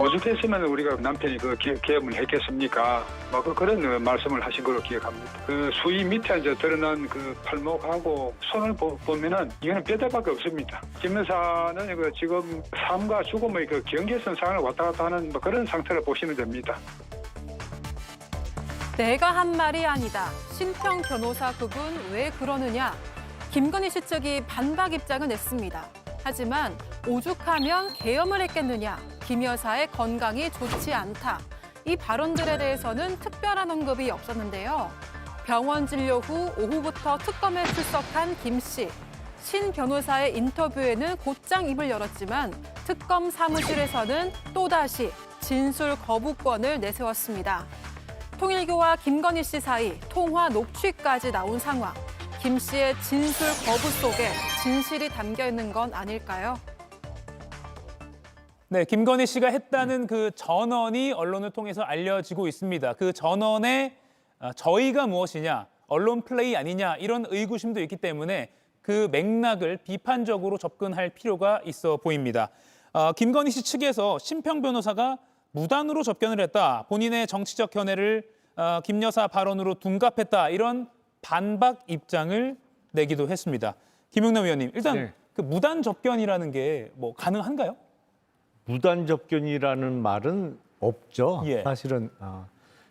오죽했으면 우리가 남편이 그 계엄을 했겠습니까? 그런 말씀을 하신 걸로 기억합니다. 그 수위 밑에 이제 드러난 그 팔목하고 손을 보면은 이거는 뼈대밖에 없습니다. 김 여사는 지금 삶과 죽음의 그 경계선 상을 왔다 갔다 하는 그런 상태를 보시면 됩니다. 내가 한 말이 아니다. 신평 변호사 그분 왜 그러느냐. 김건희 씨 측이 반박 입장을 냈습니다. 하지만 오죽하면 계엄을 했겠느냐. 김 여사의 건강이 좋지 않다. 이 발언들에 대해서는 특별한 언급이 없었는데요. 병원 진료 후 오후부터 특검에 출석한 김 씨. 신 변호사의 인터뷰에는 곧장 입을 열었지만 특검 사무실에서는 또다시 진술 거부권을 내세웠습니다. 통일교와 김건희 씨 사이 통화 녹취까지 나온 상황. 김 씨의 진술 거부 속에 진실이 담겨 있는 건 아닐까요? 네, 김건희 씨가 했다는 그 전언이 언론을 통해서 알려지고 있습니다. 그 전언의 저희가 무엇이냐, 언론 플레이 아니냐 이런 의구심도 있기 때문에 그 맥락을 비판적으로 접근할 필요가 있어 보입니다. 김건희 씨 측에서 신평 변호사가 무단으로 접견을 했다. 본인의 정치적 견해를 김 여사 발언으로 둔갑했다. 이런 반박 입장을 내기도 했습니다. 김용남 의원님, 일단 네. 그 무단 접견이라는 게 뭐 가능한가요? 무단 접견이라는 말은 없죠. 예. 사실은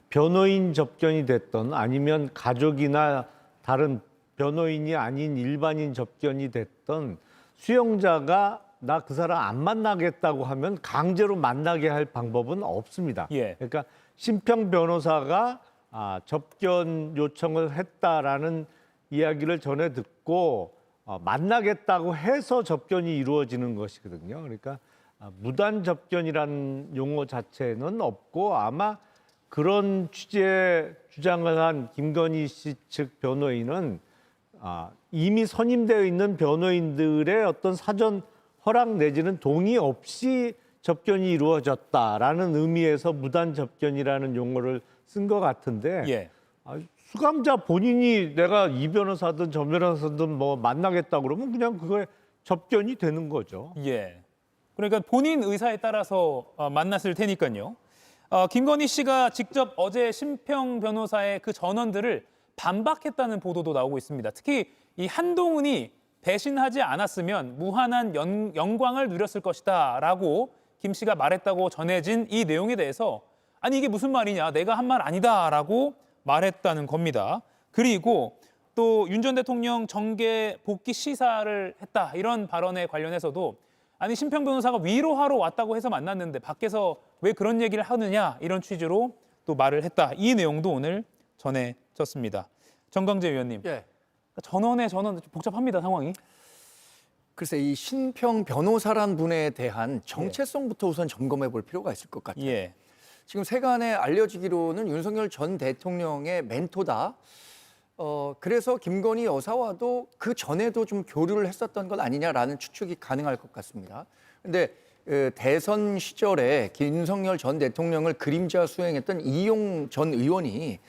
변호인 접견이 됐던 아니면 가족이나 다른 변호인이 아닌 일반인 접견이 됐던 수용자가 나 그 사람 안 만나겠다고 하면 강제로 만나게 할 방법은 없습니다. 예. 그러니까 신평 변호사가 접견 요청을 했다라는 이야기를 전해 듣고 만나겠다고 해서 접견이 이루어지는 것이거든요. 그러니까 무단 접견이라는 용어 자체는 없고 아마 그런 취지의 주장을 한 김건희 씨 측 변호인은 이미 선임되어 있는 변호인들의 어떤 사전 허락 내지는 동의 없이 접견이 이루어졌다라는 의미에서 무단 접견이라는 용어를 쓴 것 같은데 예. 수감자 본인이 내가 이 변호사든 저 변호사든 뭐 만나겠다 그러면 그냥 그거에 접견이 되는 거죠. 예. 그러니까 본인 의사에 따라서 만났을 테니까요. 김건희 씨가 직접 어제 신평 변호사의 그 전언들을 반박했다는 보도도 나오고 있습니다. 특히 이 한동훈이 배신하지 않았으면 무한한 영광을 누렸을 것이다라고 김 씨가 말했다고 전해진 이 내용에 대해서 아니 이게 무슨 말이냐, 내가 한 말 아니다라고 말했다는 겁니다. 그리고 또 윤 전 대통령 정계 복귀 시사를 했다 이런 발언에 관련해서도 아니 신평 변호사가 위로하러 왔다고 해서 만났는데 밖에서 왜 그런 얘기를 하느냐 이런 취지로 또 말을 했다. 이 내용도 오늘 전해졌습니다. 정광재 위원님. 예. 전원 좀 복잡합니다, 상황이. 글쎄 이 신평 변호사란 분에 대한 정체성부터 우선 점검해 볼 필요가 있을 것 같아요. 예. 지금 세간에 알려지기로는 윤석열 전 대통령의 멘토다. 그래서 김건희 여사와도 그 전에도 좀 교류를 했었던 것 아니냐라는 추측이 가능할 것 같습니다. 근데 대선 시절에 윤석열 전 대통령을 그림자 수행했던 이용 전 의원이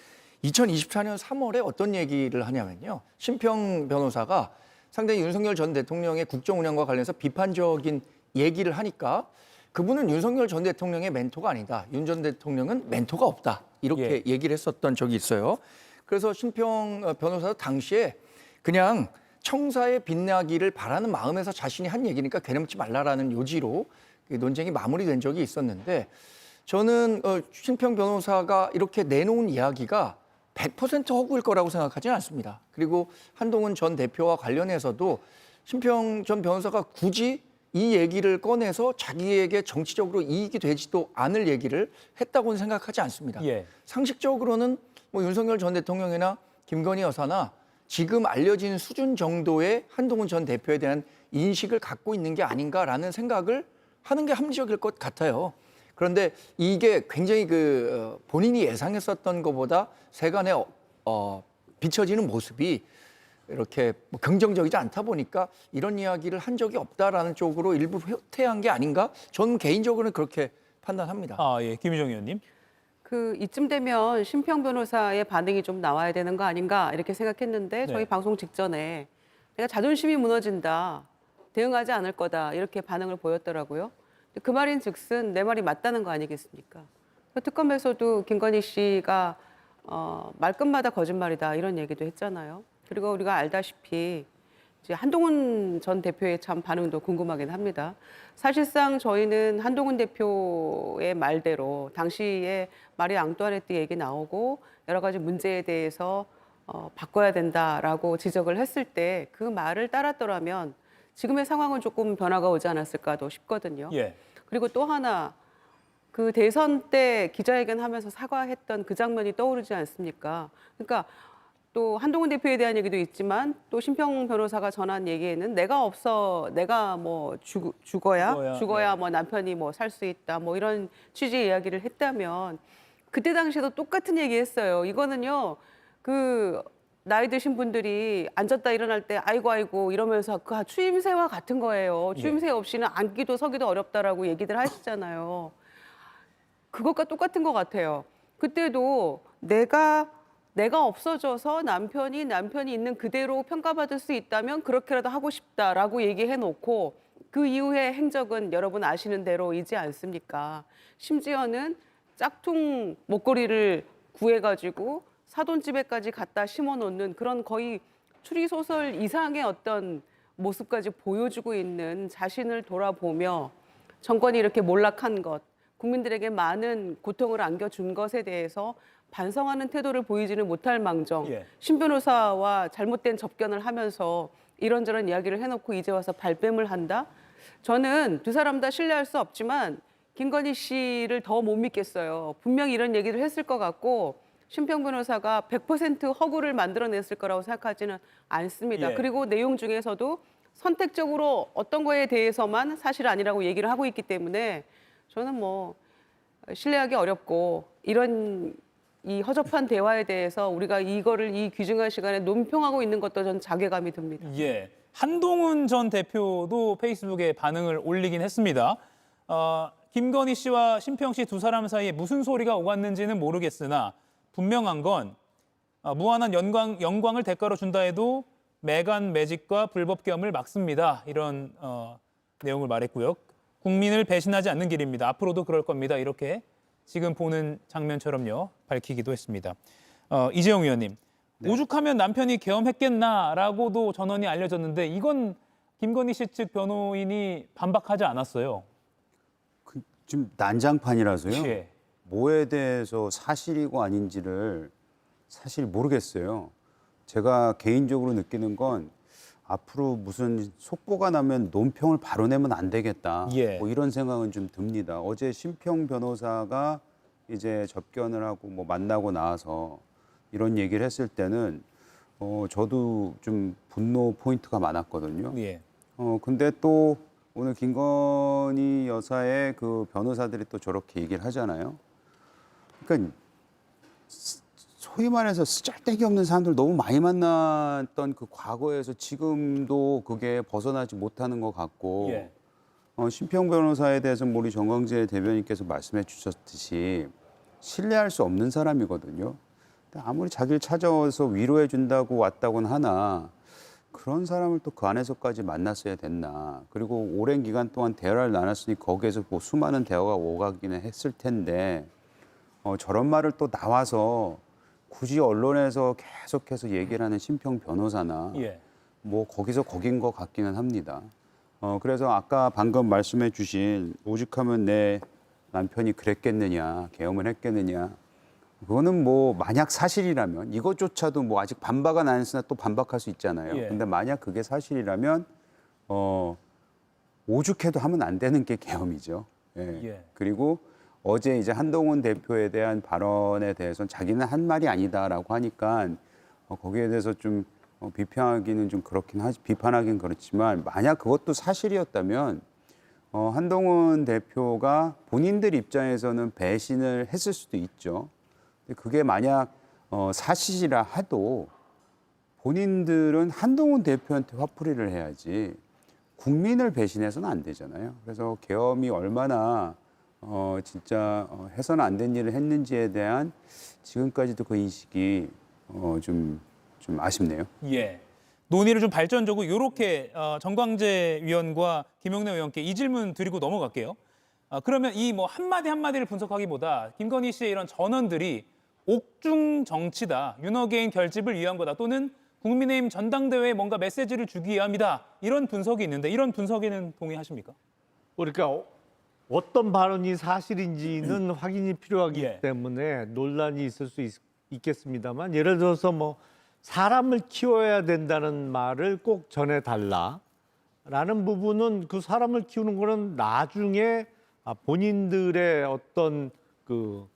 2024년 3월에 어떤 얘기를 하냐면요. 신평 변호사가 상당히 윤석열 전 대통령의 국정 운영과 관련해서 비판적인 얘기를 하니까 그분은 윤석열 전 대통령의 멘토가 아니다. 윤 전 대통령은 멘토가 없다. 이렇게 얘기를 했었던 적이 있어요. 그래서 신평 변호사도 당시에 그냥 청사에 빛나기를 바라는 마음에서 자신이 한 얘기니까 괴롭지 말라라는 요지로 논쟁이 마무리된 적이 있었는데 저는 신평 변호사가 이렇게 내놓은 이야기가 100% 허구일 거라고 생각하지는 않습니다. 그리고 한동훈 전 대표와 관련해서도 신평 전 변호사가 굳이 이 얘기를 꺼내서 자기에게 정치적으로 이익이 되지도 않을 얘기를 했다고는 생각하지 않습니다. 예. 상식적으로는 뭐 윤석열 전 대통령이나 김건희 여사나 지금 알려진 수준 정도의 한동훈 전 대표에 대한 인식을 갖고 있는 게 아닌가라는 생각을 하는 게 합리적일 것 같아요. 그런데 이게 굉장히 본인이 예상했었던 것보다 세간에 비춰지는 모습이 이렇게 뭐 긍정적이지 않다 보니까 이런 이야기를 한 적이 없다라는 쪽으로 일부 회퇴한 게 아닌가? 저는 개인적으로는 그렇게 판단합니다. 예. 김유정 의원님. 이쯤 되면 신평 변호사의 반응이 좀 나와야 되는 거 아닌가 이렇게 생각했는데 저희 방송 직전에 내가 자존심이 무너진다, 대응하지 않을 거다 이렇게 반응을 보였더라고요. 그 말인즉슨 내 말이 맞다는 거 아니겠습니까? 특검에서도 김건희 씨가 말끝마다 거짓말이다 이런 얘기도 했잖아요. 그리고 우리가 알다시피 이제 한동훈 전 대표의 참 반응도 궁금하긴 합니다. 사실상 저희는 한동훈 대표의 말대로 당시에 마리 앙뚜아네트 얘기 나오고 여러 가지 문제에 대해서 바꿔야 된다라고 지적을 했을 때 그 말을 따랐더라면 지금의 상황은 조금 변화가 오지 않았을까도 싶거든요. 예. 그리고 또 하나 그 대선 때 기자회견하면서 사과했던 그 장면이 떠오르지 않습니까? 그러니까 또 한동훈 대표에 대한 얘기도 있지만 또 심평 변호사가 전한 얘기에는 내가 없어 내가 뭐 죽어야 뭐 남편이 뭐 살 수 있다 뭐 이런 취지의 이야기를 했다면 그때 당시에도 똑같은 얘기했어요. 이거는요 그 나이 드신 분들이 앉았다 일어날 때 아이고 이러면서 그 추임새와 같은 거예요. 추임새 없이는 앉기도 서기도 어렵다라고 얘기들 하시잖아요. 그것과 똑같은 것 같아요. 그때도 내가 없어져서 남편이 있는 그대로 평가받을 수 있다면 그렇게라도 하고 싶다라고 얘기해놓고 그 이후의 행적은 여러분 아시는 대로이지 않습니까? 심지어는 짝퉁 목걸이를 구해가지고 사돈집에까지 갖다 심어놓는 그런 거의 추리소설 이상의 어떤 모습까지 보여주고 있는 자신을 돌아보며 정권이 이렇게 몰락한 것, 국민들에게 많은 고통을 안겨준 것에 대해서 반성하는 태도를 보이지는 못할 망정 신 변호사와 잘못된 접견을 하면서 이런저런 이야기를 해놓고 이제 와서 발뺌을 한다? 저는 두 사람 다 신뢰할 수 없지만 김건희 씨를 더 못 믿겠어요. 분명히 이런 얘기를 했을 것 같고 심평 변호사가 100% 허구를 만들어냈을 거라고 생각하지는 않습니다. 그리고 내용 중에서도 선택적으로 어떤 거에 대해서만 사실 아니라고 얘기를 하고 있기 때문에 저는 뭐 신뢰하기 어렵고 이런 이 허접한 대화에 대해서 우리가 이거를 이 귀중한 시간에 논평하고 있는 것도 전 자괴감이 듭니다. 예. 한동훈 전 대표도 페이스북에 반응을 올리긴 했습니다. 김건희 씨와 심평 씨 두 사람 사이에 무슨 소리가 오갔는지는 모르겠으나 분명한 건 무한한 영광을 대가로 준다 해도 매간 매직과 불법겸을 막습니다. 이런 내용을 말했고요. 국민을 배신하지 않는 길입니다. 앞으로도 그럴 겁니다. 이렇게 지금 보는 장면처럼요. 밝히기도 했습니다. 이재용 의원님, 오죽하면 남편이 계엄했겠나라고도 전언이 알려졌는데 이건 김건희 씨 측 변호인이 반박하지 않았어요. 지금 난장판이라서요. 예. 뭐에 대해서 사실이고 아닌지를 사실 모르겠어요. 제가 개인적으로 느끼는 건 앞으로 무슨 속보가 나면 논평을 바로 내면 안 되겠다. 뭐 이런 생각은 좀 듭니다. 어제 심평 변호사가 이제 접견을 하고 뭐 만나고 나와서 이런 얘기를 했을 때는 저도 좀 분노 포인트가 많았거든요. 근데 또 오늘 김건희 여사의 그 변호사들이 또 저렇게 얘기를 하잖아요. 그러니까 소위 말해서 쓰잘데기 없는 사람들 너무 많이 만났던 그 과거에서 지금도 그게 벗어나지 못하는 것 같고 심평 변호사에 대해서 우리 정광재 대변인께서 말씀해 주셨듯이 신뢰할 수 없는 사람이거든요. 아무리 자기를 찾아와서 위로해 준다고 왔다고는 하나 그런 사람을 또 그 안에서까지 만났어야 됐나. 그리고 오랜 기간 동안 대화를 나눴으니 거기에서 뭐 수많은 대화가 오가기는 했을 텐데 저런 말을 또 나와서 굳이 언론에서 계속해서 얘기를 하는 심평 변호사나 뭐 거기서 거긴 것 같기는 합니다. 그래서 아까 방금 말씀해 주신 오죽하면 내 남편이 그랬겠느냐, 계엄을 했겠느냐. 그거는 뭐 만약 사실이라면 이것조차도 뭐 아직 반박은 안 했으나 또 반박할 수 있잖아요. 근데 만약 그게 사실이라면 오죽해도 하면 안 되는 게 계엄이죠. 그리고 어제 이제 한동훈 대표에 대한 발언에 대해서는 자기는 한 말이 아니다라고 하니까 거기에 대해서 좀 비판하기는 좀 그렇긴 하지, 비판하기는 그렇지만 만약 그것도 사실이었다면 한동훈 대표가 본인들 입장에서는 배신을 했을 수도 있죠. 근데 그게 만약 사실이라 해도 본인들은 한동훈 대표한테 화풀이를 해야지 국민을 배신해서는 안 되잖아요. 그래서 계엄이 얼마나 진짜 해서는 안 된 일을 했는지에 대한 지금까지도 그 인식이 좀 아쉽네요. 논의를 좀 발전적으로 이렇게 정광재 위원과 김영래 의원께 이 질문 드리고 넘어갈게요. 그러면 이 뭐 한마디 한마디를 분석하기보다 김건희 씨의 이런 전언들이 옥중 정치다, 윤어게인 결집을 위한 거다, 또는 국민의힘 전당대회에 뭔가 메시지를 주기 위함이다, 이런 분석이 있는데 이런 분석에는 동의하십니까? 그러니까 어떤 발언이 사실인지는 확인이 필요하기 예. 때문에 논란이 있을 수 있겠습니다만, 예를 들어서 뭐 사람을 키워야 된다는 말을 꼭 전해달라라는 부분은, 그 사람을 키우는 거는 나중에 본인들의 어떤 그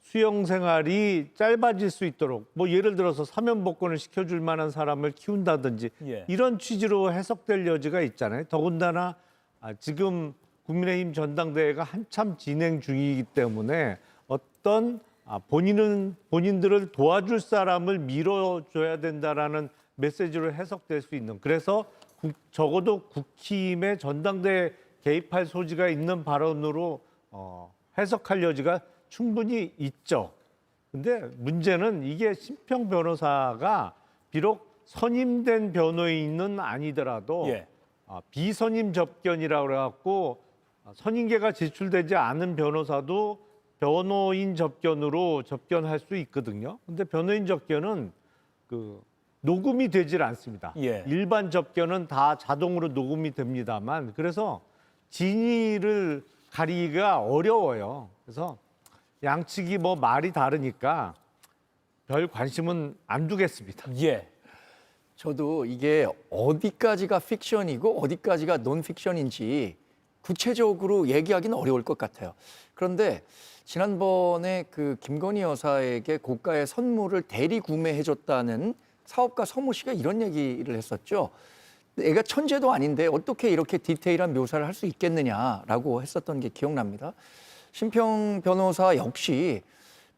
수영 생활이 짧아질 수 있도록, 뭐 예를 들어서 사면복권을 시켜줄 만한 사람을 키운다든지 예. 이런 취지로 해석될 여지가 있잖아요. 더군다나 지금 국민의힘 전당대회가 한참 진행 중이기 때문에 어떤 본인들을 도와줄 사람을 밀어줘야 된다라는 메시지로 해석될 수 있는, 그래서 적어도 국힘의 전당대회 개입할 소지가 있는 발언으로 해석할 여지가 충분히 있죠. 근데 문제는 이게 심평 변호사가 비록 선임된 변호인은 아니더라도 예. 비선임 접견이라고 그래갖고 선임계가 제출되지 않은 변호사도 변호인 접견으로 접견할 수 있거든요. 근데 변호인 접견은 그 녹음이 되질 않습니다. 예. 일반 접견은 다 자동으로 녹음이 됩니다만, 그래서 진위를 가리기가 어려워요. 그래서 양측이 뭐 말이 다르니까 별 관심은 안 두겠습니다. 예. 저도 이게 어디까지가 픽션이고 어디까지가 논픽션인지 구체적으로 얘기하기는 어려울 것 같아요. 그런데 지난번에 그 김건희 여사에게 고가의 선물을 대리 구매해줬다는 사업가 서모 씨가 이런 얘기를 했었죠. 애가 천재도 아닌데 어떻게 이렇게 디테일한 묘사를 할 수 있겠느냐라고 했었던 게 기억납니다. 심평 변호사 역시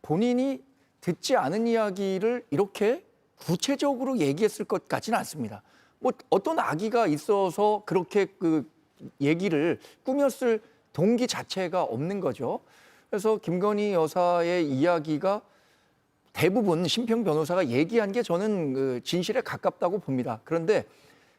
본인이 듣지 않은 이야기를 이렇게 구체적으로 얘기했을 것 같지는 않습니다. 뭐 어떤 악의가 있어서 그렇게 그 얘기를 꾸몄을 동기 자체가 없는 거죠. 그래서 김건희 여사의 이야기가 대부분 심평 변호사가 얘기한 게 저는 그 진실에 가깝다고 봅니다. 그런데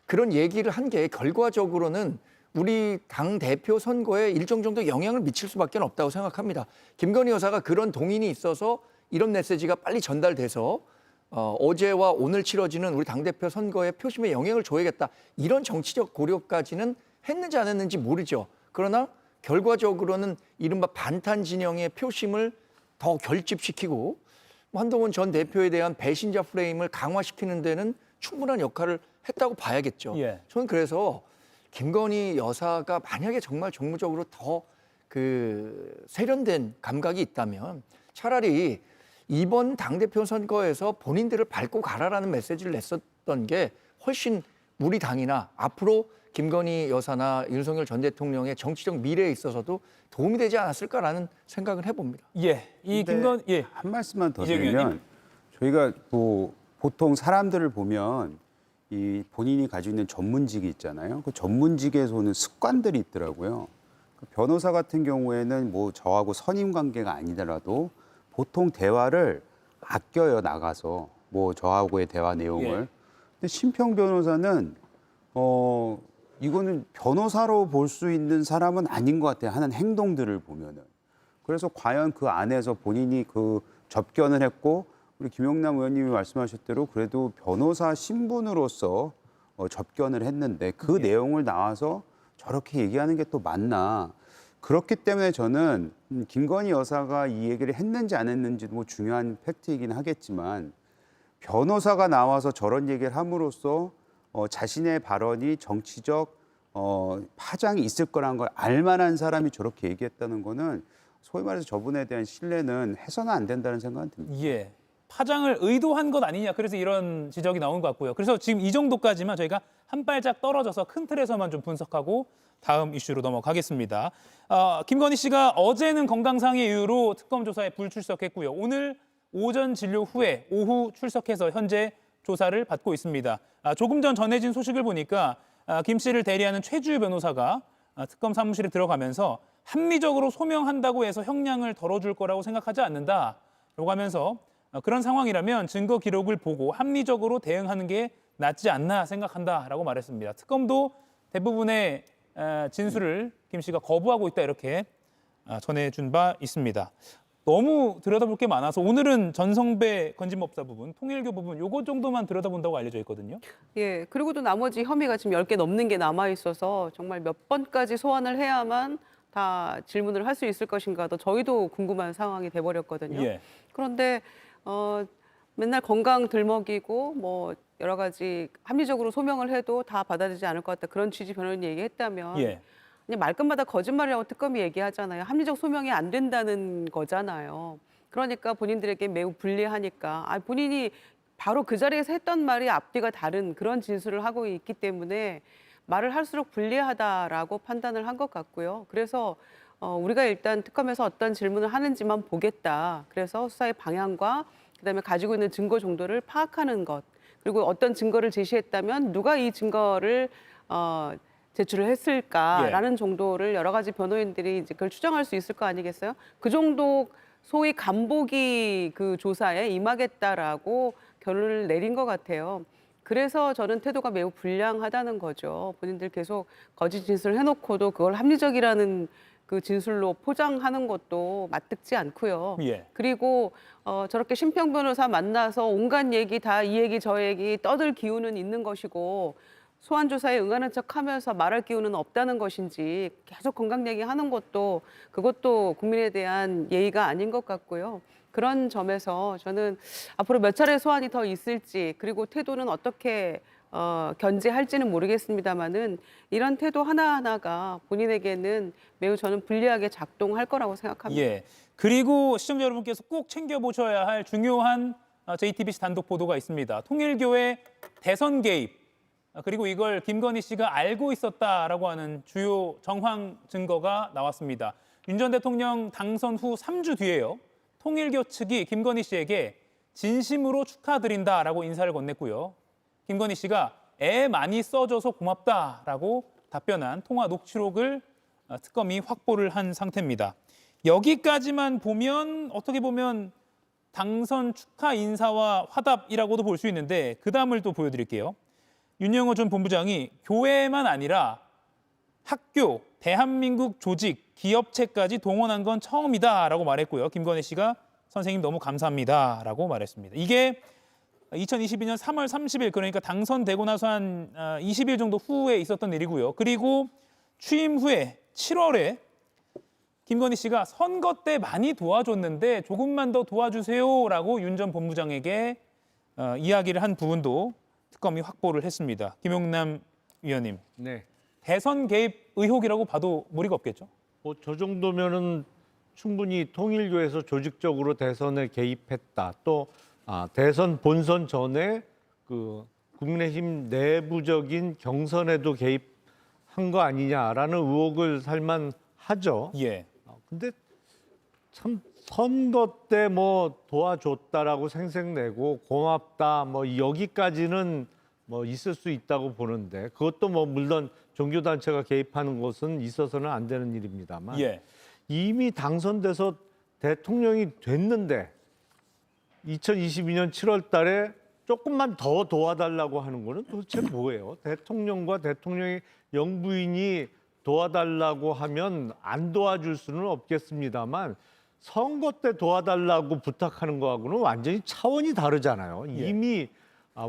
그런 얘기를 한 게 결과적으로는 우리 당 대표 선거에 일정 정도 영향을 미칠 수밖에 없다고 생각합니다. 김건희 여사가 그런 동인이 있어서 이런 메시지가 빨리 전달돼서 어제와 오늘 치러지는 우리 당대표 선거에 표심에 영향을 줘야겠다, 이런 정치적 고려까지는 했는지 안 했는지 모르죠. 그러나 결과적으로는 이른바 반탄 진영의 표심을 더 결집시키고 한동훈 전 대표에 대한 배신자 프레임을 강화시키는 데는 충분한 역할을 했다고 봐야겠죠. 예. 저는 그래서 김건희 여사가 만약에 정말 정무적으로 더 그 세련된 감각이 있다면 차라리 이번 당대표 선거에서 본인들을 밟고 가라라는 메시지를 냈었던 게 훨씬 우리 당이나 앞으로 김건희 여사나 윤석열 전 대통령의 정치적 미래에 있어서도 도움이 되지 않았을까라는 생각을 해봅니다. 예. 이 근데 김건 예. 한 말씀만 더 이재용 드리면, 의원님. 저희가 뭐 보통 사람들을 보면 이 본인이 가지고 있는 전문직이 있잖아요. 그 전문직에서 오는 습관들이 있더라고요. 그 변호사 같은 경우에는 뭐 저하고 선임 관계가 아니더라도 보통 대화를 아껴요, 나가서 뭐 저하고의 대화 내용을. 예. 근데 심평 변호사는 이거는 변호사로 볼 수 있는 사람은 아닌 것 같아요, 하는 행동들을 보면은. 그래서 과연 그 안에서 본인이 그 접견을 했고, 우리 김용남 의원님이 말씀하셨대로 그래도 변호사 신분으로서 접견을 했는데 그 내용을 나와서 저렇게 얘기하는 게 또 맞나. 그렇기 때문에 저는 김건희 여사가 이 얘기를 했는지 안 했는지도 뭐 중요한 팩트이긴 하겠지만, 변호사가 나와서 저런 얘기를 함으로써 자신의 발언이 정치적 파장이 있을 거라는 걸 알만한 사람이 저렇게 얘기했다는 거는 소위 말해서 저분에 대한 신뢰는 해서는 안 된다는 생각은 듭니다. 예. 파장을 의도한 것 아니냐, 그래서 이런 지적이 나온 것 같고요. 그래서 지금 이 정도까지만 저희가 한 발짝 떨어져서 큰 틀에서만 좀 분석하고 다음 이슈로 넘어가겠습니다. 김건희 씨가 어제는 건강상의 이유로 특검 조사에 불출석했고요. 오늘 오전 진료 후에 오후 출석해서 현재 조사를 받고 있습니다. 조금 전 전해진 소식을 보니까 김 씨를 대리하는 최주유 변호사가 특검 사무실에 들어가면서 합리적으로 소명한다고 해서 형량을 덜어줄 거라고 생각하지 않는다라고 하면서 그런 상황이라면 증거 기록을 보고 합리적으로 대응하는 게 낫지 않나 생각한다라고 말했습니다. 특검도 대부분의 진술을 김 씨가 거부하고 있다, 이렇게 전해준 바 있습니다. 너무 들여다볼 게 많아서 오늘은 전성배 건진법사 부분, 통일교 부분 요거 정도만 들여다본다고 알려져 있거든요. 예, 그리고도 나머지 혐의가 지금 10개 넘는 게 남아 있어서 정말 몇 번까지 소환을 해야만 다 질문을 할 수 있을 것인가도 저희도 궁금한 상황이 돼버렸거든요. 예. 그런데 맨날 건강 들먹이고 뭐 여러 가지 합리적으로 소명을 해도 다 받아들이지 않을 것 같다. 그런 취지 변호인이 얘기했다면 예. 그냥 말끝마다 거짓말이라고 특검이 얘기하잖아요. 합리적 소명이 안 된다는 거잖아요. 그러니까 본인들에게 매우 불리하니까 본인이 바로 그 자리에서 했던 말이 앞뒤가 다른 그런 진술을 하고 있기 때문에 말을 할수록 불리하다라고 판단을 한 것 같고요. 그래서 우리가 일단 특검에서 어떤 질문을 하는지만 보겠다. 그래서 수사의 방향과 그다음에 가지고 있는 증거 정도를 파악하는 것. 그리고 어떤 증거를 제시했다면 누가 이 증거를 제출을 했을까라는 정도를 여러 가지 변호인들이 이제 그걸 추정할 수 있을 거 아니겠어요? 그 정도 소위 간보기 그 조사에 임하겠다라고 결론을 내린 것 같아요. 그래서 저는 태도가 매우 불량하다는 거죠. 본인들 계속 거짓 진술을 해놓고도 그걸 합리적이라는 그 진술로 포장하는 것도 맞듣지 않고요. 예. 그리고 저렇게 심평 변호사 만나서 온갖 얘기 다 이 얘기 저 얘기 떠들 기운은 있는 것이고 소환 조사에 응하는 척하면서 말할 기운은 없다는 것인지 계속 건강 얘기하는 것도 그것도 국민에 대한 예의가 아닌 것 같고요. 그런 점에서 저는 앞으로 몇 차례 소환이 더 있을지 그리고 태도는 어떻게 견제할지는 모르겠습니다만은 이런 태도 하나하나가 본인에게는 매우 저는 불리하게 작동할 거라고 생각합니다. 예. 그리고 시청자 여러분께서 꼭 챙겨보셔야 할 중요한 JTBC 단독 보도가 있습니다. 통일교의 대선 개입, 그리고 이걸 김건희 씨가 알고 있었다라고 하는 주요 정황 증거가 나왔습니다. 윤 전 대통령 당선 후 3주 뒤에요. 통일교 측이 김건희 씨에게 진심으로 축하드린다라고 인사를 건넸고요. 김건희 씨가 애 많이 써줘서 고맙다라고 답변한 통화 녹취록을 특검이 확보를 한 상태입니다. 여기까지만 보면 어떻게 보면 당선 축하 인사와 화답이라고도 볼 수 있는데 그 다음을 또 보여드릴게요. 윤영호 전 본부장이 교회만 아니라 학교, 대한민국 조직, 기업체까지 동원한 건 처음이다라고 말했고요. 김건희 씨가 선생님 너무 감사합니다라고 말했습니다. 이게 2022년 3월 30일 그러니까 당선되고 나서 한 20일 정도 후에 있었던 일이고요. 그리고 취임 후에 7월에 김건희 씨가 선거 때 많이 도와줬는데 조금만 더 도와주세요라고 윤 전 본부장에게 이야기를 한 부분도 특검이 확보를 했습니다. 김용남 위원님, 네. 대선 개입 의혹이라고 봐도 무리가 없겠죠? 뭐 저 정도면은 충분히 통일교에서 조직적으로 대선에 개입했다. 또 대선 본선 전에 그 국민의힘 내부적인 경선에도 개입한 거 아니냐라는 의혹을 살만하죠. 예. 근데 참 선거 때 뭐 도와줬다라고 생색내고 고맙다 뭐 여기까지는 뭐 있을 수 있다고 보는데 그것도 뭐 물론 종교단체가 개입하는 것은 있어서는 안 되는 일입니다만 예. 이미 당선돼서 대통령이 됐는데 2022년 7월 달에 조금만 더 도와달라고 하는 거는 도대체 뭐예요? 대통령과 대통령의 영부인이 도와달라고 하면 안 도와줄 수는 없겠습니다만 선거 때 도와달라고 부탁하는 거하고는 완전히 차원이 다르잖아요. 예. 이미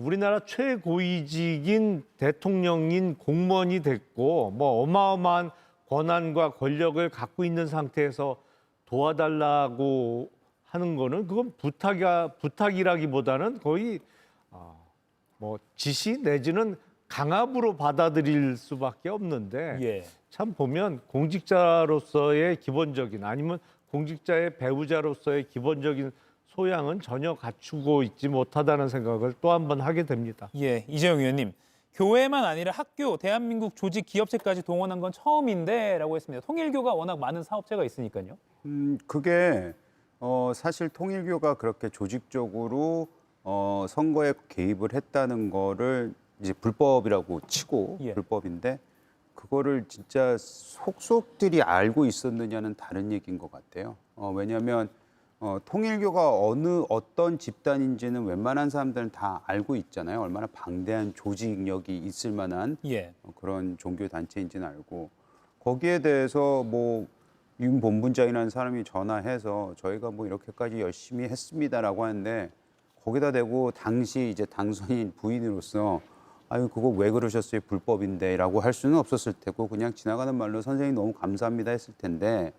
우리나라 최고위직인 대통령인 공무원이 됐고 뭐 어마어마한 권한과 권력을 갖고 있는 상태에서 도와달라고 하는 거는 그건 부탁이라기보다는 거의 뭐 지시 내지는 강압으로 받아들일 수밖에 없는데 예. 참 보면 공직자로서의 기본적인 아니면 공직자의 배우자로서의 기본적인 소양은 전혀 갖추고 있지 못하다는 생각을 또 한 번 하게 됩니다. 예, 이재용 의원님. 교회만 아니라 학교, 대한민국 조직, 기업체까지 동원한 건 처음인데라고 했습니다. 통일교가 워낙 많은 사업체가 있으니까요. 그게 사실 통일교가 그렇게 조직적으로 선거에 개입을 했다는 거를 이제 불법이라고 치고 예. 불법인데 그거를 진짜 속속들이 알고 있었느냐는 다른 얘기인 것 같아요. 왜냐하면 통일교가 어떤 집단인지는 웬만한 사람들은 다 알고 있잖아요. 얼마나 방대한 조직력이 있을 만한 예. 그런 종교 단체인지는 알고 거기에 대해서 뭐 윤 본부장이라는 사람이 전화해서 저희가 뭐 이렇게까지 열심히 했습니다라고 하는데 거기다 대고 당시 이제 당선인 부인으로서 아유 그거 왜 그러셨어요 불법인데라고 할 수는 없었을 테고 그냥 지나가는 말로 선생님 너무 감사합니다 했을 텐데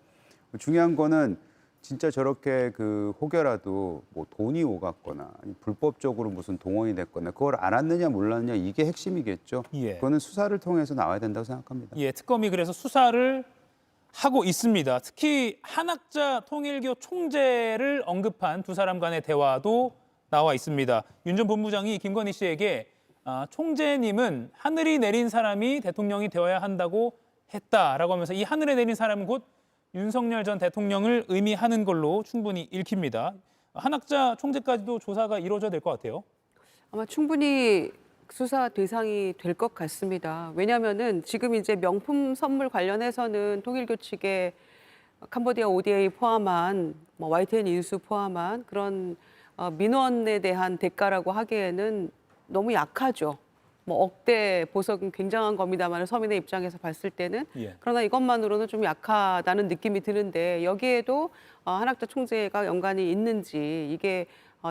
중요한 거는 진짜 저렇게 그 혹여라도 뭐 돈이 오갔거나 불법적으로 무슨 동원이 됐거나 그걸 알았느냐 몰랐느냐 이게 핵심이겠죠. 예. 그거는 수사를 통해서 나와야 된다고 생각합니다. 예, 특검이 그래서 수사를 하고 있습니다. 특히 한학자 통일교 총재를 언급한 두 사람 간의 대화도 나와 있습니다. 윤 전 본부장이 김건희 씨에게 총재님은 하늘이 내린 사람이 대통령이 되어야 한다고 했다라고 하면서 이 하늘에 내린 사람은 곧 윤석열 전 대통령을 의미하는 걸로 충분히 읽힙니다. 한학자 총재까지도 조사가 이루어져야 될 것 같아요. 아마 충분히 수사 대상이 될 것 같습니다. 왜냐하면은 지금 이제 명품 선물 관련해서는 통일교 측에 캄보디아 ODA 포함한 뭐 YTN 인수 포함한 그런 민원에 대한 대가라고 하기에는 너무 약하죠. 뭐 억대 보석은 굉장한 겁니다만 서민의 입장에서 봤을 때는 예. 그러나 이것만으로는 좀 약하다는 느낌이 드는데 여기에도 한학자 총재가 연관이 있는지 이게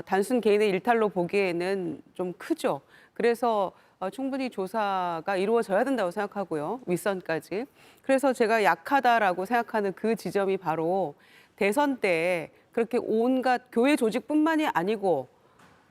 단순 개인의 일탈로 보기에는 좀 크죠. 그래서 충분히 조사가 이루어져야 된다고 생각하고요. 윗선까지. 그래서 제가 약하다라고 생각하는 그 지점이 바로 대선 때 그렇게 온갖 교회 조직뿐만이 아니고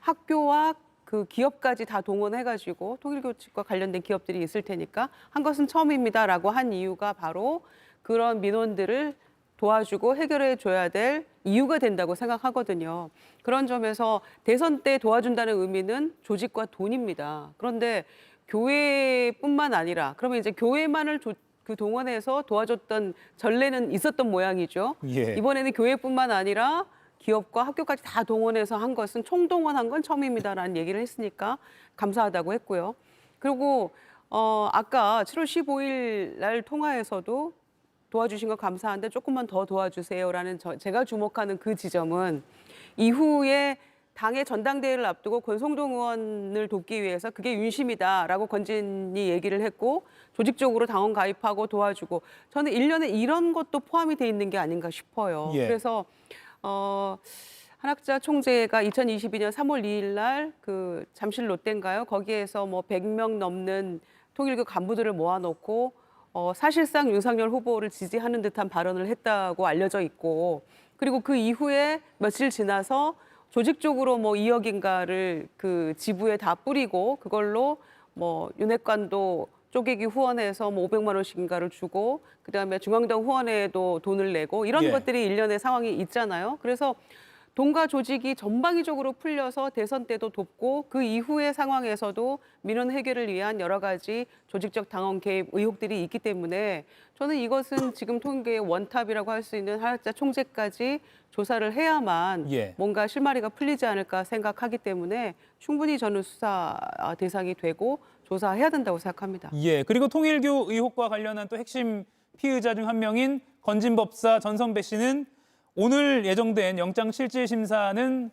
학교와 그 기업까지 다 동원해가지고 통일교 측과 관련된 기업들이 있을 테니까 한 것은 처음입니다라고 한 이유가 바로 그런 민원들을 도와주고 해결해 줘야 될 이유가 된다고 생각하거든요. 그런 점에서 대선 때 도와준다는 의미는 조직과 돈입니다. 그런데 교회뿐만 아니라 그러면 이제 교회만을 그 동원해서 도와줬던 전례는 있었던 모양이죠. 예. 이번에는 교회뿐만 아니라 기업과 학교까지 다 동원해서 한 것은 총동원한 건 처음입니다라는 얘기를 했으니까 감사하다고 했고요. 그리고 아까 7월 15일 날 통화에서도 도와주신 거 감사한데 조금만 더 도와주세요라는 제가 주목하는 그 지점은 이후에 당의 전당대회를 앞두고 권성동 의원을 돕기 위해서 그게 윤심이다라고 건진이 얘기를 했고 조직적으로 당원 가입하고 도와주고 저는 일련에 이런 것도 포함이 돼 있는 게 아닌가 싶어요. 예. 그래서 한학자 총재가 2022년 3월 2일 날 그 잠실 롯데인가요? 거기에서 뭐 100명 넘는 통일교 간부들을 모아놓고 사실상 윤석열 후보를 지지하는 듯한 발언을 했다고 알려져 있고 그리고 그 이후에 며칠 지나서 조직적으로 뭐 2억인가를 그 지부에 다 뿌리고 그걸로 뭐 윤핵관도 쪼개기 후원해서 뭐 500만 원씩인가를 주고 그다음에 중앙당 후원회에도 돈을 내고 이런 예. 것들이 일련의 상황이 있잖아요. 그래서 돈과 조직이 전방위적으로 풀려서 대선 때도 돕고 그 이후의 상황에서도 민원 해결을 위한 여러 가지 조직적 당원 개입 의혹들이 있기 때문에 저는 이것은 지금 통계의 원탑이라고 할 수 있는 한학자 총재까지 조사를 해야만 예. 뭔가 실마리가 풀리지 않을까 생각하기 때문에 충분히 저는 수사 대상이 되고 조사해야 된다고 생각합니다. 예, 그리고 통일교 의혹과 관련한 또 핵심 피의자 중 한 명인 건진법사 전선배 씨는 오늘 예정된 영장실질심사는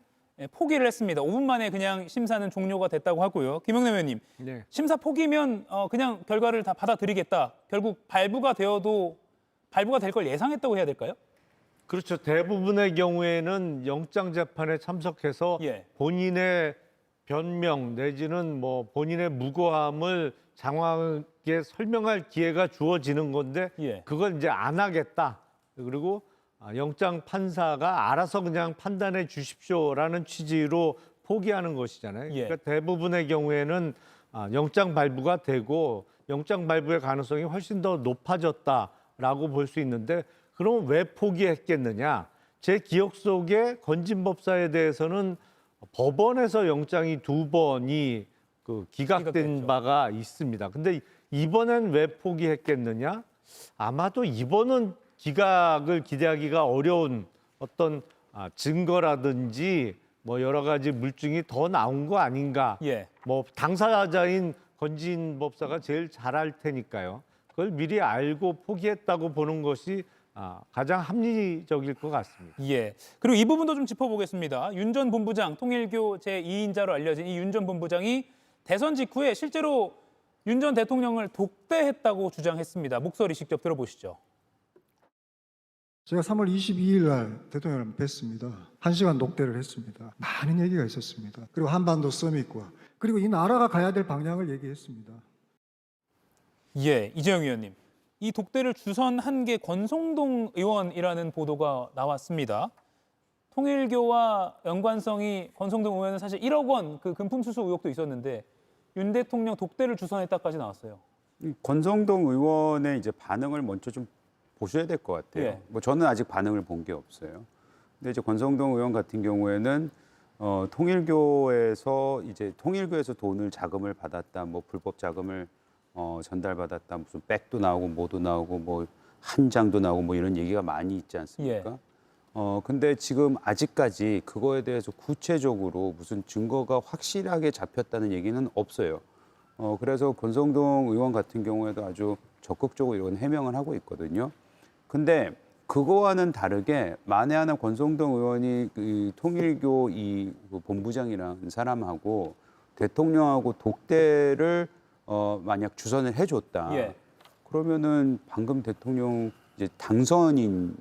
포기를 했습니다. 5분 만에 그냥 심사는 종료가 됐다고 하고요. 김영남 의원님, 네. 심사 포기면 그냥 결과를 다 받아들이겠다. 결국 발부가 되어도 발부가 될 걸 예상했다고 해야 될까요? 그렇죠. 대부분의 경우에는 영장 재판에 참석해서 예. 본인의 변명 내지는 뭐 본인의 무고함을 장황하게 설명할 기회가 주어지는 건데 예. 그걸 이제 안 하겠다. 그리고 영장 판사가 알아서 그냥 판단해 주십시오라는 취지로 포기하는 것이잖아요. 예. 그러니까 대부분의 경우에는 영장 발부가 되고 영장 발부의 가능성이 훨씬 더 높아졌다라고 볼 수 있는데 그럼 왜 포기했겠느냐? 제 기억 속에 건진법사에 대해서는 법원에서 영장이 2번이 기각된 기각됐죠. 바가 있습니다. 근데 이번엔 왜 포기했겠느냐? 아마도 이번은 기각을 기대하기가 어려운 어떤 증거라든지 뭐 여러 가지 물증이 더 나온 거 아닌가? 예. 뭐 당사자인 건진 법사가 제일 잘 알 테니까요. 그걸 미리 알고 포기했다고 보는 것이 가장 합리적일 것 같습니다. 예. 그리고 이 부분도 좀 짚어보겠습니다. 윤 전 본부장, 통일교 제2인자로 알려진 이 윤 전 본부장이 대선 직후에 실제로 윤 전 대통령을 독대했다고 주장했습니다. 목소리 직접 들어보시죠. 제가 3월 22일 날 대통령을 뵀습니다. 1시간 녹대를 했습니다. 많은 얘기가 있었습니다. 그리고 한반도 서밋과 그리고 이 나라가 가야 될 방향을 얘기했습니다. 예, 이재용 의원님. 이 독대를 주선한 게 권성동 의원이라는 보도가 나왔습니다. 통일교와 연관성이 권성동 의원은 사실 1억 원 그 금품 수수 의혹도 있었는데 윤 대통령 독대를 주선했다까지 나왔어요. 권성동 의원의 이제 반응을 먼저 좀 보셔야 될 것 같아요. 예. 뭐 저는 아직 반응을 본 게 없어요. 근데 이제 권성동 의원 같은 경우에는 통일교에서 돈을 자금을 받았다, 뭐 불법 자금을 전달받았다, 무슨 백도 나오고 뭐도 나오고 뭐 한 장도 나오고 뭐 이런 얘기가 많이 있지 않습니까? 예. 근데 지금 아직까지 그거에 대해서 구체적으로 무슨 증거가 확실하게 잡혔다는 얘기는 없어요. 그래서 권성동 의원 같은 경우에도 아주 적극적으로 이런 해명을 하고 있거든요. 근데 그거와는 다르게 만에 하나 권성동 의원이 그 통일교 그 본부장이라는 사람하고 대통령하고 독대를 만약 주선을 해줬다. 예. 그러면은 방금 대통령 이제 당선인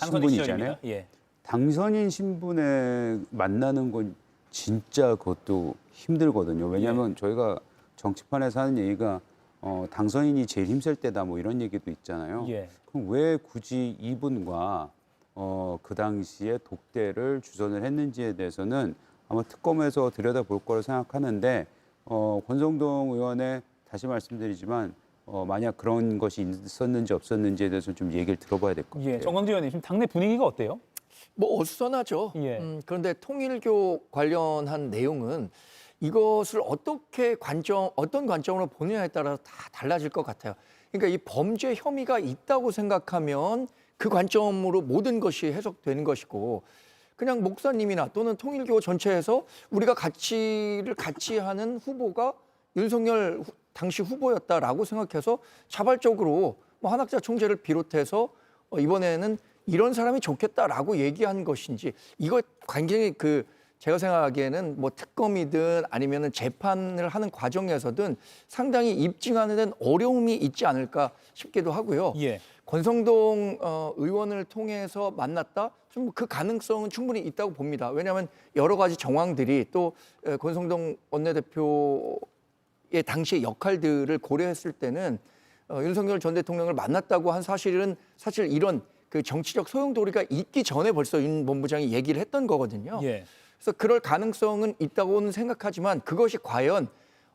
신분이잖아요. 예. 당선인 신분에 만나는 건 진짜 그것도 힘들거든요. 왜냐하면 저희가 정치판에서 하는 얘기가 당선인이 제일 힘쓸 때다 뭐 이런 얘기도 있잖아요. 예. 그럼 왜 굳이 이분과 그 당시에 독대를 주선을 했는지에 대해서는 아마 특검에서 들여다볼 거로 생각하는데 권성동 의원의 다시 말씀드리지만 만약 그런 것이 있었는지 없었는지에 대해서 좀 얘기를 들어봐야 될 것 같아요. 예. 정광재 의원님, 지금 당내 분위기가 어때요? 뭐 어수선하죠. 예. 그런데 통일교 관련한 내용은 이것을 어떤 관점으로 보느냐에 따라서 다 달라질 것 같아요. 그러니까 이 범죄 혐의가 있다고 생각하면 그 관점으로 모든 것이 해석되는 것이고 그냥 목사님이나 또는 통일교 전체에서 우리가 가치를 같이 하는 후보가 윤석열 당시 후보였다라고 생각해서 자발적으로 뭐 한학자 총재를 비롯해서 이번에는 이런 사람이 좋겠다라고 얘기한 것인지 이거 굉장히 제가 생각하기에는 뭐 특검이든 아니면은 재판을 하는 과정에서든 상당히 입증하는 데는 어려움이 있지 않을까 싶기도 하고요. 예. 권성동 의원을 통해서 만났다? 좀 그 가능성은 충분히 있다고 봅니다. 왜냐하면 여러 가지 정황들이 또 권성동 원내대표의 당시의 역할들을 고려했을 때는 윤석열 전 대통령을 만났다고 한 사실은 사실 이런 그 정치적 소용돌이가 있기 전에 벌써 윤 본부장이 얘기를 했던 거거든요. 예. 그래서 그럴 가능성은 있다고는 생각하지만 그것이 과연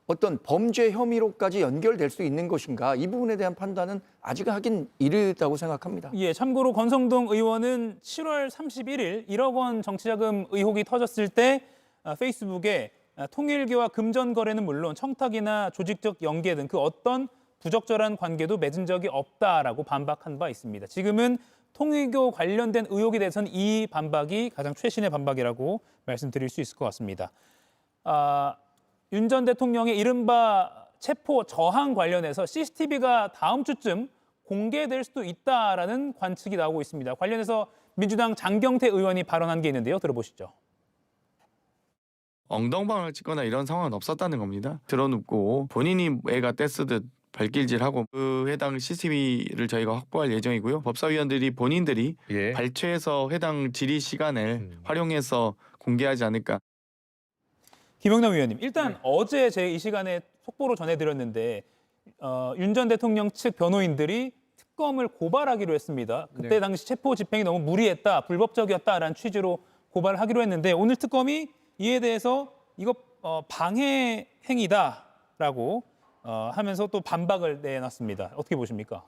어떤 범죄 혐의로까지 연결될 수 있는 것인가 이 부분에 대한 판단은 아직 하긴 이르다고 생각합니다. 예, 참고로 권성동 의원은 7월 31일 1억 원 정치자금 의혹이 터졌을 때 페이스북에 통일교와 금전 거래는 물론 청탁이나 조직적 연계 등 그 어떤 부적절한 관계도 맺은 적이 없다라고 반박한 바 있습니다. 지금은 통일교 관련된 의혹에 대해서는 이 반박이 가장 최신의 반박이라고 말씀드릴 수 있을 것 같습니다. 윤 전 대통령의 이른바 체포 저항 관련해서 CCTV가 다음 주쯤 공개될 수도 있다라는 관측이 나오고 있습니다. 관련해서 민주당 장경태 의원이 발언한 게 있는데요. 들어보시죠. 엉덩방을 찍거나 이런 상황은 없었다는 겁니다. 드러눕고 본인이 애가 떼쓰듯 발길질하고 그 해당 CCTV를 저희가 확보할 예정이고요. 법사위원들이 본인들이 발췌해서 해당 질의 시간을 활용해서 공개하지 않을까. 김영남 의원님, 일단 어제 제 이 시간에 속보로 전해드렸는데 윤 전 대통령 측 변호인들이 특검을 고발하기로 했습니다. 그때 당시 체포 집행이 너무 무리했다, 불법적이었다라는 취지로 고발하기로 했는데 오늘 특검이 이에 대해서 이거 방해 행위다라고 하면서 또 반박을 내놨습니다. 어떻게 보십니까?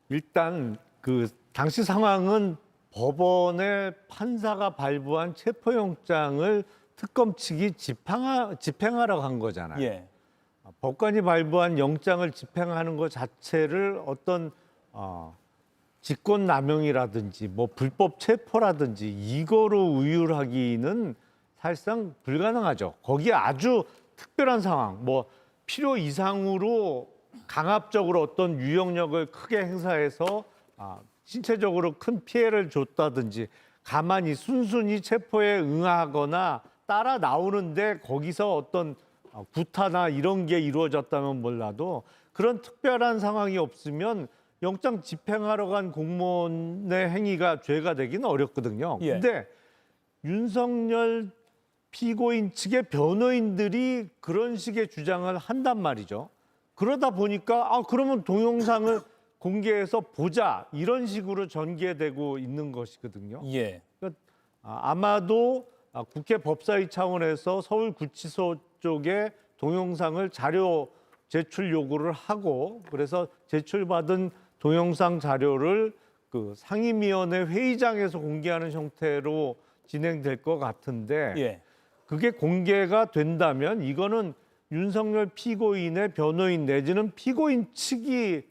일단 그 당시 상황은 법원의 판사가 발부한 체포영장을 특검 측이 집행하라고 한 거잖아요. 예. 법관이 발부한 영장을 집행하는 것 자체를 어떤 직권남용이라든지 뭐 불법 체포라든지 이거로 우율하기는 사실상 불가능하죠. 거기에 아주 특별한 상황, 뭐 필요 이상으로 강압적으로 어떤 유형력을 크게 행사해서 신체적으로 큰 피해를 줬다든지 가만히 순순히 체포에 응하거나 따라 나오는데 거기서 어떤 구타나 이런 게 이루어졌다면 몰라도 그런 특별한 상황이 없으면 영장 집행하러 간 공무원의 행위가 죄가 되기는 어렵거든요. 예. 근데 윤석열 피고인 측의 변호인들이 그런 식의 주장을 한단 말이죠. 그러다 보니까 그러면 동영상을 공개해서 보자 이런 식으로 전개되고 있는 것이거든요. 예. 그러니까 아마도 국회 법사위 차원에서 서울구치소 쪽에 동영상을 자료 제출 요구를 하고 그래서 제출받은 동영상 자료를 그 상임위원회 회의장에서 공개하는 형태로 진행될 것 같은데 예. 그게 공개가 된다면 이거는 윤석열 피고인의 변호인 내지는 피고인 측이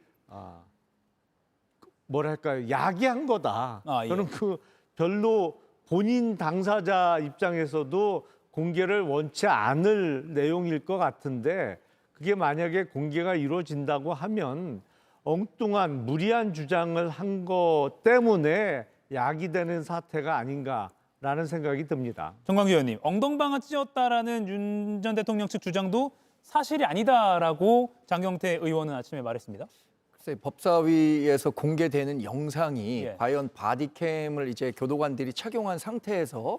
뭐랄까요 야기한 거다. 예. 저는 그 별로 본인 당사자 입장에서도 공개를 원치 않을 내용일 것 같은데 그게 만약에 공개가 이루어진다고 하면 엉뚱한 무리한 주장을 한 것 때문에 야기되는 사태가 아닌가라는 생각이 듭니다. 정광재 의원님, 엉덩방아 찧었다라는 윤 전 대통령 측 주장도 사실이 아니다라고 장경태 의원은 아침에 말했습니다. 글쎄, 법사위에서 공개되는 영상이 예. 과연 바디캠을 이제 교도관들이 착용한 상태에서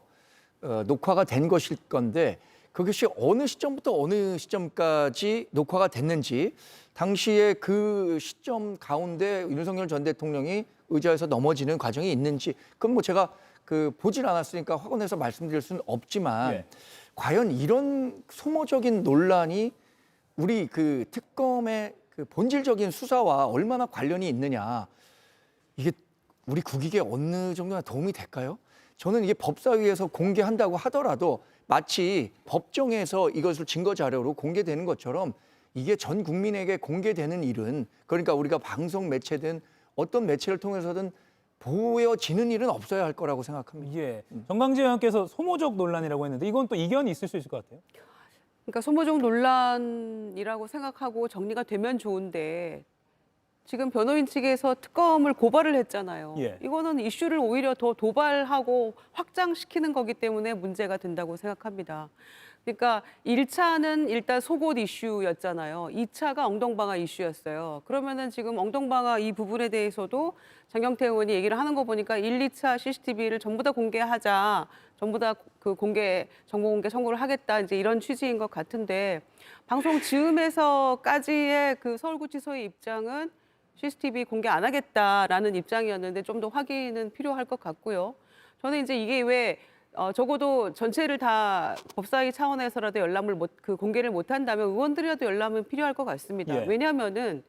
녹화가 된 것일 건데 그것이 어느 시점부터 어느 시점까지 녹화가 됐는지 당시에 그 시점 가운데 윤석열 전 대통령이 의자에서 넘어지는 과정이 있는지 그건 뭐 제가 보질 않았으니까 확언해서 말씀드릴 수는 없지만 예. 과연 이런 소모적인 논란이 우리 그 특검의 그 본질적인 수사와 얼마나 관련이 있느냐 이게 우리 국익에 어느 정도나 도움이 될까요? 저는 이게 법사위에서 공개한다고 하더라도 마치 법정에서 이것을 증거 자료로 공개되는 것처럼 이게 전 국민에게 공개되는 일은 그러니까 우리가 방송 매체든 어떤 매체를 통해서든 보여지는 일은 없어야 할 거라고 생각합니다. 예. 정광재 의원께서 소모적 논란이라고 했는데 이건 또 이견이 있을 수 있을 것 같아요. 그러니까 소모적 논란이라고 생각하고 정리가 되면 좋은데 지금 변호인 측에서 특검을 고발을 했잖아요. 예. 이거는 이슈를 오히려 더 도발하고 확장시키는 거기 때문에 문제가 된다고 생각합니다. 그러니까 1차는 일단 속옷 이슈였잖아요. 2차가 엉덩방아 이슈였어요. 그러면은 지금 엉덩방아 이 부분에 대해서도 장경태 의원이 얘기를 하는 거 보니까 1, 2차 CCTV를 전부 다 공개하자. 전부 다 그 정보 공개 선고를 하겠다. 이제 이런 취지인 것 같은데 방송 즈음에서까지의 그 서울구치소의 입장은 CCTV 공개 안 하겠다라는 입장이었는데 좀 더 확인은 필요할 것 같고요. 저는 이제 이게 왜 적어도 전체를 다 법사위 차원에서라도 공개를 못 한다면 의원들이라도 열람은 필요할 것 같습니다. 예. 왜냐하면은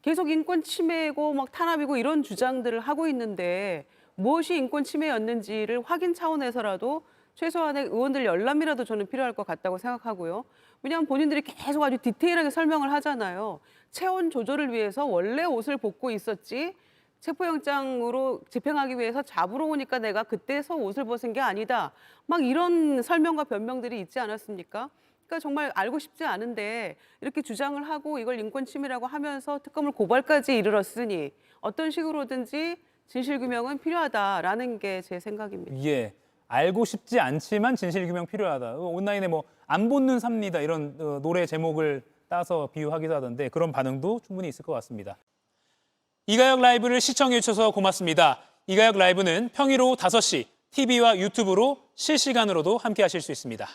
계속 인권 침해고 막 탄압이고 이런 주장들을 하고 있는데 무엇이 인권 침해였는지를 확인 차원에서라도 최소한의 의원들 열람이라도 저는 필요할 것 같다고 생각하고요. 왜냐하면 본인들이 계속 아주 디테일하게 설명을 하잖아요. 체온 조절을 위해서 원래 옷을 벗고 있었지 체포영장으로 집행하기 위해서 잡으러 오니까 내가 그때서 옷을 벗은 게 아니다. 막 이런 설명과 변명들이 있지 않았습니까? 그러니까 정말 알고 싶지 않은데 이렇게 주장을 하고 이걸 인권 침해라고 하면서 특검을 고발까지 이르렀으니 어떤 식으로든지 진실규명은 필요하다라는 게 제 생각입니다. 예. 알고 싶지 않지만 진실규명 필요하다. 온라인에 뭐 안 본는 삽니다 이런 노래 제목을 따서 비유하기도 하던데 그런 반응도 충분히 있을 것 같습니다. 이가혁 라이브를 시청해 주셔서 고맙습니다. 이가혁 라이브는 평일 오후 5시 TV와 유튜브로 실시간으로도 함께 하실 수 있습니다.